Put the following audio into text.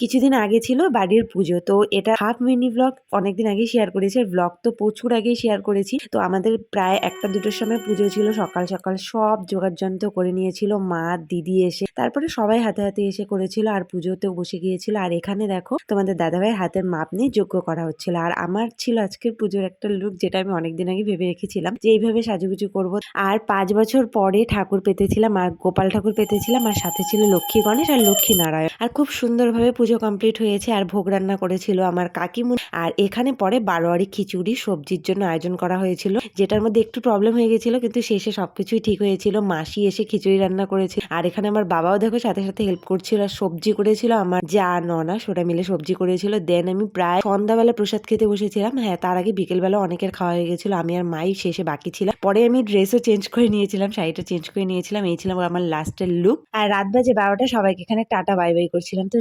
কিছুদিন আগে ছিল বাড়ির পুজো, তো এটা হাফ মিনি ব্লগ অনেকদিন আগে শেয়ার করেছি, আর ব্লগ তো প্রচুর আগে শেয়ার করেছি। তো আমাদের প্রায় 1টা 2টোর সময় পুজো ছিল, সকাল সকাল সব জোগাড়যন্ত্র করে নিয়েছিল মা, দিদি এসে, তারপরে সবাই হাতে হাতে এসে করেছিল আর পুজোতেও বসে গিয়েছিল। আর এখানে দেখো তোমাদের দাদাভাইয়ের হাতের মাপ নিয়ে যজ্ঞ করা হচ্ছিল। আর আমার ছিল আজকের পুজোর একটা লুক, যেটা আমি অনেকদিন আগে ভেবে রেখেছিলাম যে এইভাবে সাজুগুজু করব। আর 5 বছর পরে ঠাকুর পেতেছিলাম, আর গোপাল ঠাকুর পেতেছিলাম, আর সাথে ছিল লক্ষ্মী গণেশ আর লক্ষ্মী নারায়ণ। আর খুব সুন্দরভাবে পুজো কমপ্লিট হয়েছে। আর ভোগ রান্না করেছিল আমার কাকিমুনি। আর এখানে পরে বারোয়ারি খিচুড়ি সবজির জন্য আয়োজন করা হয়েছিল, যেটার মধ্যে একটু প্রবলেম হয়ে গেছিল, কিন্তু শেষে সবকিছুই ঠিক হয়েছিল। মাসি এসে খিচুড়ি রান্না করেছিল, আর এখানে আমার বাবাও দেখো সাথে সাথে হেল্প করছিল। আর সবজি করেছিল আমার যা ননা, সেটা মিলে সবজি করেছিল। দেন আমি প্রায় সন্ধ্যাবেলা প্রসাদ খেতে বসেছিলাম। হ্যাঁ, তার আগে বিকেলবেলা অনেকের খাওয়া হয়ে গেছিল, আমি আর মাই শেষে বাকি ছিলাম। পরে আমি ড্রেসও চেঞ্জ করে নিয়েছিলাম, শাড়িটা চেঞ্জ করে নিয়েছিলাম। এই ছিল আমার লাস্টের লুক। আর রাত বাজে 12টা, সবাইকে এখানে টাটা বাই বাই করছিলাম। তো